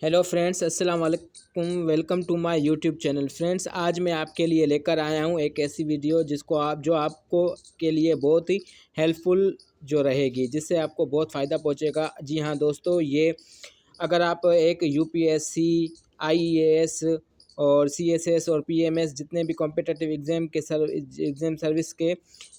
Hello friends, अस्सलाम वालेकुम। Welcome to my YouTube channel. Friends, आज मैं आपके लिए लेकर आया हूं एक ऐसी वीडियो जो आपको के लिए बहुत ही हेल्पफुल जो रहेगी, जिससे आपको बहुत फ़ायदा पहुंचेगा। जी हाँ दोस्तों, ये अगर आप एक यूपीएससी, आईएएस और सीएसएस और पीएमएस जितने भी कॉम्पिटिटिव एग्ज़ाम सर्विस के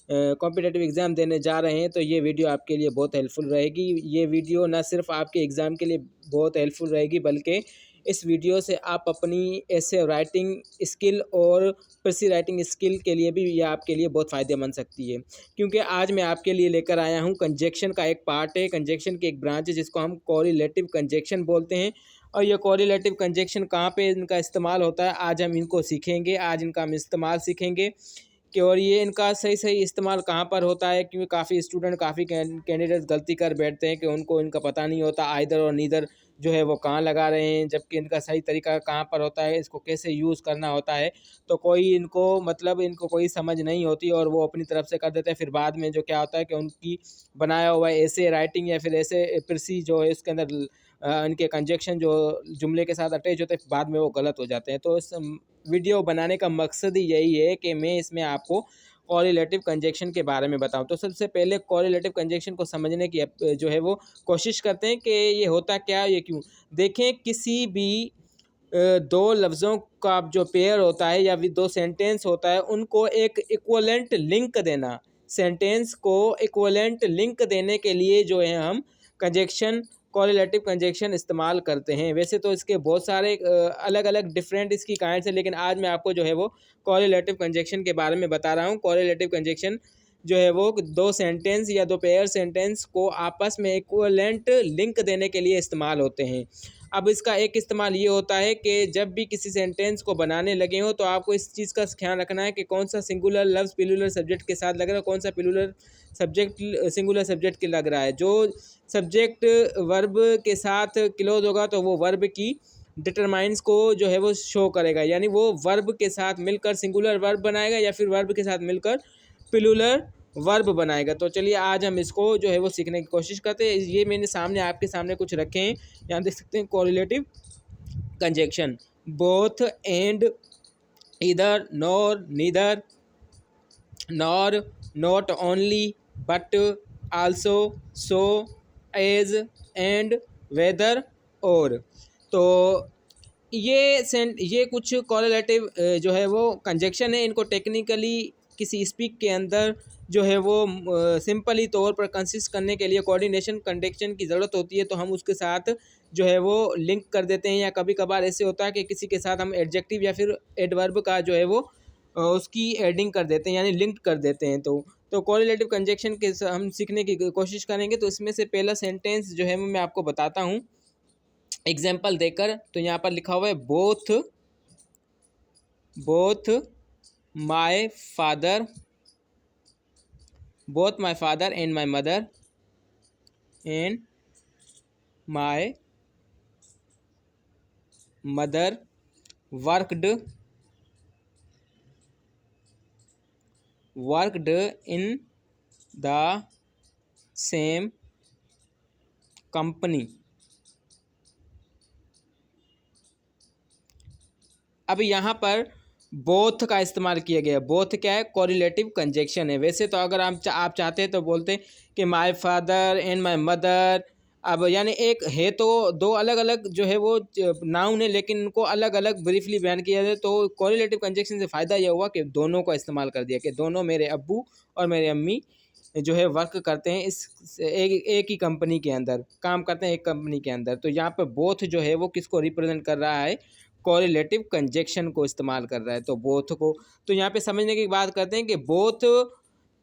कॉम्पिटिटिव एग्ज़ाम देने जा रहे हैं, तो ये वीडियो आपके लिए बहुत हेल्पफुल रहेगी। ये वीडियो ना सिर्फ आपके एग्ज़ाम के लिए बहुत हेल्पफुल रहेगी, बल्कि इस वीडियो से आप अपनी ऐसे राइटिंग स्किल और प्रेसी राइटिंग स्किल के लिए भी ये आपके लिए बहुत फ़ायदेमंद सकती है। क्योंकि आज मैं आपके लिए लेकर आया हूँ कंजक्शन का एक पार्ट है, कंजक्शन की एक ब्रांच है जिसको हम कोरिलेटिव कंजक्शन बोलते हैं। और ये कोरिलेटिव कंजक्शन कहाँ पे इनका इस्तेमाल होता है, आज हम इनको सीखेंगे। आज इनका हम इस्तेमाल सीखेंगे कि और ये इनका सही सही इस्तेमाल कहाँ पर होता है। क्योंकि काफ़ी स्टूडेंट, काफ़ी कैंडिडेट्स गलती कर बैठते हैं कि उनको इनका पता नहीं होता आइदर और नीदर जो है वो कहाँ लगा रहे हैं, जबकि इनका सही तरीका कहाँ पर होता है, इसको कैसे यूज़ करना होता है। तो कोई इनको कोई समझ नहीं होती और वो अपनी तरफ से कर देते हैं। फिर बाद में जो क्या होता है कि उनकी बनाया हुआ ऐसे राइटिंग या फिर ऐसे प्रेसी जो है उसके अंदर इनके कंजक्शन जो जुमले के साथ अटैच होते हैं, बाद में वो गलत हो जाते हैं। तो इस वीडियो बनाने का मकसद ही यही है कि मैं इसमें आपको कोरिलेटिव कंजक्शन के बारे में बताऊं। तो सबसे पहले कोरिलेटिव कंजक्शन को समझने की जो है वो कोशिश करते हैं कि ये होता क्या, ये क्यों। देखें, किसी भी दो लफ्ज़ों का जो पेयर होता है या भी दो सेंटेंस होता है, उनको एक इक्वलेंट लिंक देना, सेंटेंस को इक्वलेंट लिंक देने के लिए जो है हम कंजक्शन, कोरिलेटिव कंजक्शन इस्तेमाल करते हैं। वैसे तो इसके बहुत सारे अलग अलग डिफरेंट इसकी काइंड्स हैं, लेकिन आज मैं आपको जो है वो कोरिलेटिव कंजक्शन के बारे में बता रहा हूँ। कोरिलेटिव कंजक्शन जो है वो दो सेंटेंस या दो पेयर सेंटेंस को आपस में इक्वलेंट लिंक देने के लिए इस्तेमाल होते हैं। अब इसका एक इस्तेमाल ये होता है कि जब भी किसी सेंटेंस को बनाने लगे हो, तो आपको इस चीज़ का ख्याल रखना है कि कौन सा सिंगुलर लफ्ज़ पिलुलर सब्जेक्ट के साथ लग रहा है, कौन सा पिलुलर सब्जेक्ट सिंगुलर सब्जेक्ट के लग रहा है। जो सब्जेक्ट वर्ब के साथ क्लोज होगा तो वो वर्ब की डिटरमाइंस को जो है वो शो करेगा, यानी वो वर्ब के साथ मिलकर सिंगुलर वर्ब बनाएगा या फिर वर्ब के साथ मिलकर पिलुलर वर्ब बनाएगा। तो चलिए आज हम इसको जो है वो सीखने की कोशिश करते हैं। ये मैंने सामने आपके सामने कुछ रखे हैं, यहाँ देख सकते हैं। Correlative conjunction: both, and, either, nor, neither, nor, not only, but, also, so, as, and, whether, और। तो ये कुछ कोरिलेटिव जो है वो कंजक्शन है। इनको टेक्निकली किसी स्पीक के अंदर जो है वो सिंपली तौर पर कंसिस्ट करने के लिए कोऑर्डिनेशन कंडक्शन की ज़रूरत होती है, तो हम उसके साथ जो है वो लिंक कर देते हैं। या कभी कभार ऐसे होता है कि किसी के साथ हम एडजेक्टिव या फिर एडवर्ब का जो है वो उसकी एडिंग कर देते हैं, यानी लिंक कर देते हैं। तो कोरिलेटिव कंजक्शन के हम सीखने की कोशिश करेंगे। तो इसमें से पहला सेंटेंस जो है मैं आपको बताता हूँ एग्जाम्पल देकर। तो यहाँ पर लिखा हुआ है both both my father both my father and my mother worked in the same company। अब यहाँ पर बोथ का इस्तेमाल किया गया। बोथ क्या है? कोरिलेटिव कंजक्शन है। वैसे तो अगर आप चाहते हैं तो बोलते हैं कि my father and my mother. अब यानी एक है तो दो अलग अलग जो है वो नाउन है, लेकिन इनको अलग अलग ब्रीफली बयान किया जाए। तो कोरिलेटिव कंजक्शन से फ़ायदा यह हुआ कि दोनों का इस्तेमाल कर दिया, कि दोनों, मेरे अब्बू और मेरे अम्मी जो है वर्क करते हैं इस एक ही कंपनी के अंदर, काम करते हैं एक कंपनी के अंदर। तो यहाँ पर बोथ जो है वो किसको रिप्रेजेंट कर रहा है? कोरिलेटिव कंजक्शन को इस्तेमाल कर रहा है, तो बोथ को। तो यहाँ पे समझने की बात करते हैं कि बोथ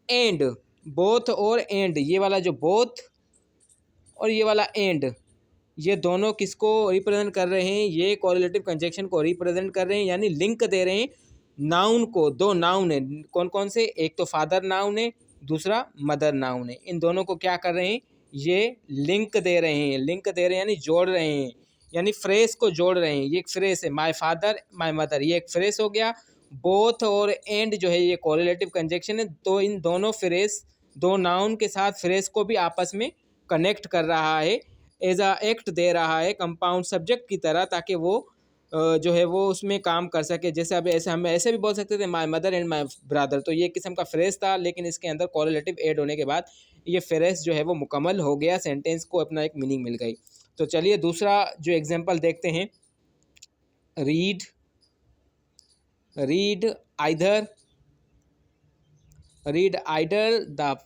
एंड, बोथ और एंड, ये वाला जो बोथ और ये वाला एंड, ये दोनों किसको रिप्रेजेंट कर रहे हैं? ये कोरिलेटिव कंजक्शन को रिप्रेजेंट कर रहे हैं, यानी लिंक दे रहे हैं नाउन को। दो नाउन है, कौन कौन से? एक तो फादर नाउन है, दूसरा मदर नाउन है। इन दोनों को क्या कर रहे हैं? ये लिंक दे रहे हैं, लिंक दे रहे हैं यानी जोड़ रहे हैं, यानी फ्रेज को जोड़ रहे हैं। ये एक फ्रेज है, माय फादर माय मदर, ये एक फ्रेज हो गया। बोथ और एंड जो है ये कोरिलेटिव कंजक्शन है। तो इन दोनों फ्रेज, दो नाउन के साथ फ्रेज को भी आपस में कनेक्ट कर रहा है। एज अ एक्ट दे रहा है कंपाउंड सब्जेक्ट की तरह, ताकि वो जो है वो उसमें काम कर सके। जैसे अब ऐसे हम ऐसे भी बोल सकते थे my mother and my brother, तो ये किस्म का फ्रेज था, लेकिन इसके अंदर कॉरेलेटिव ऐड होने के बाद ये फ्रेज जो है वो मुकम्मल हो गया, सेंटेंस को अपना एक मीनिंग मिल गई। तो चलिए दूसरा जो एग्जांपल देखते हैं। Read, read either, read either the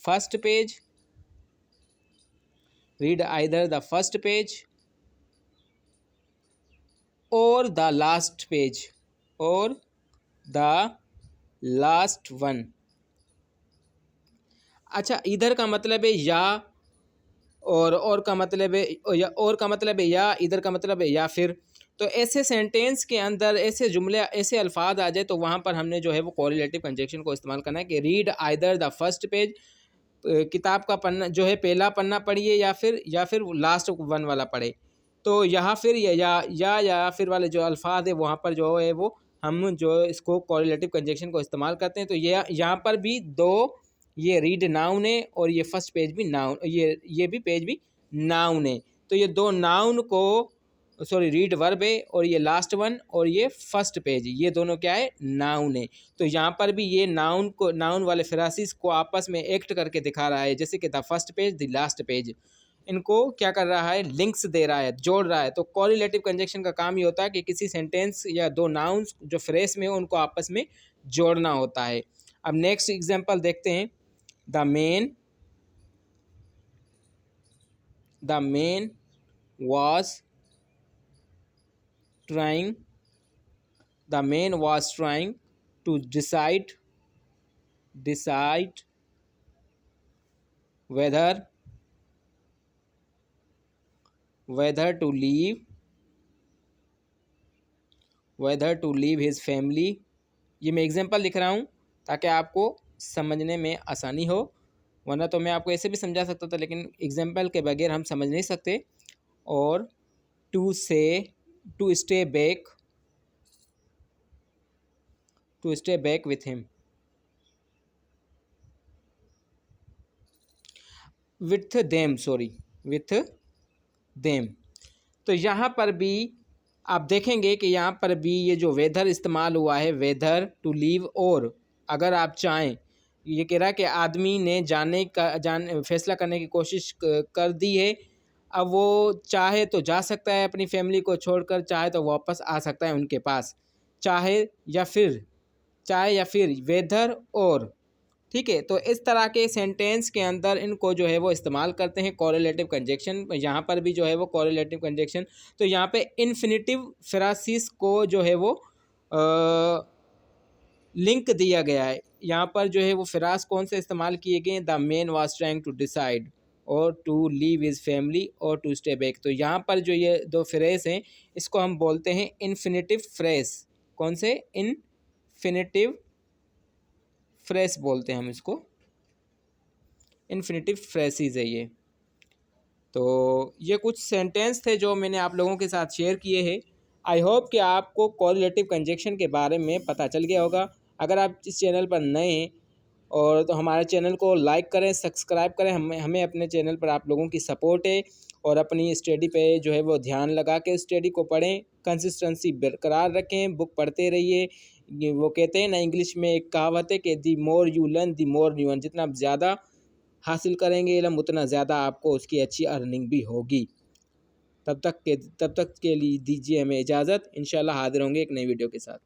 first page, read either the first page और द लास्ट पेज, और द लास्ट वन। अच्छा, इधर का मतलब है या, और का मतलब है या, और का मतलब है या, इधर का मतलब है या फिर। तो ऐसे सेंटेंस के अंदर ऐसे जुमले, ऐसे अल्फाज आ जाए तो वहाँ पर हमने जो है वो कोरिलेटिव कंजक्शन को इस्तेमाल करना है कि read either the first page, किताब का पन्ना जो है पहला पन्ना पढ़िए, या फिर लास्ट वन वाला पढ़े। तो यहाँ फिर या फिर वाले जो अल्फाज है वहाँ पर जो है वो हम जो इसको कोरिलेटिव कंजक्शन को इस्तेमाल करते हैं। तो ये यहाँ पर भी दो, ये रीड नाउन है और ये फर्स्ट पेज भी नाउन, ये भी पेज भी नाउन है। तो ये दो नाउन को, सॉरी रीड वर्ब है, और ये लास्ट वन और ये फर्स्ट पेज, ये दोनों क्या है, नाउन है। तो यहाँ पर भी ये नाउन को, नाउन वाले फ्रासिस को आपस में एक्ट करके दिखा रहा है, जैसे कि the first page the last page, इनको क्या कर रहा है, लिंक्स दे रहा है, जोड़ रहा है। तो कोरिलेटिव कंजक्शन का काम ये होता है कि किसी सेंटेंस या दो नाउन्स जो फ्रेज में हो उनको आपस में जोड़ना होता है। अब नेक्स्ट एग्जांपल देखते हैं। The man was trying, the man was trying to decide whether to leave his family। ये मैं एग्जांपल लिख रहा हूँ ताकि आपको समझने में आसानी हो, वरना तो मैं आपको ऐसे भी समझा सकता था, लेकिन एग्जांपल के बगैर हम समझ नहीं सकते। और to stay back with him, with them. तो यहाँ पर भी आप देखेंगे कि यहाँ पर भी ये जो वेदर इस्तेमाल हुआ है, वेदर टू लीव, और अगर आप चाहें, ये कह रहा है कि आदमी ने फैसला करने की कोशिश कर दी है। अब वो चाहे तो जा सकता है अपनी फैमिली को छोड़कर, चाहे तो वापस आ सकता है उनके पास, चाहे या फिर वेदर और, ठीक है। तो इस तरह के सेंटेंस के अंदर इनको जो है वो इस्तेमाल करते हैं कोरिलेटिव कंजक्शन। यहाँ पर भी जो है वो कोरिलेटिव कंजक्शन, तो यहाँ पे इन्फिनिटिव फ्रासिस को जो है वो लिंक दिया गया है। यहाँ पर जो है वो फ्रास कौन से इस्तेमाल किए गए, the man was trying to decide, और टू लीव हिज फैमिली, और टू स्टे बैक। तो यहाँ पर जो ये दो फ्रेज हैं इसको हम बोलते हैं इन्फिनिटिव फ्रेज। कौन से, इन्फिनिटिव फ्रेज बोलते हैं हम इसको, इन्फिनिटिव फ्रेसिस है ये। तो ये कुछ सेंटेंस थे जो मैंने आप लोगों के साथ शेयर किए हैं। आई होप कि आपको कोरिलेटिव कंजक्शन के बारे में पता चल गया होगा। अगर आप इस चैनल पर नए हैं और तो हमारे चैनल को लाइक करें, सब्सक्राइब करें। हमें अपने चैनल पर आप लोगों की सपोर्ट है, और अपनी स्टडी पे जो है वो ध्यान लगा के स्टडी को पढ़ें, कंसिस्टेंसी बरकरार रखें, बुक पढ़ते रहिए। वो कहते हैं ना, इंग्लिश में एक कहावत है कि the more you learn the more you earn, जितना आप ज़्यादा हासिल करेंगे इल्म, उतना ज़्यादा आपको उसकी अच्छी अर्निंग भी होगी। तब तक के लिए दीजिए हमें इजाज़त। इंशाल्लाह हाज़िर होंगे एक नई वीडियो के साथ।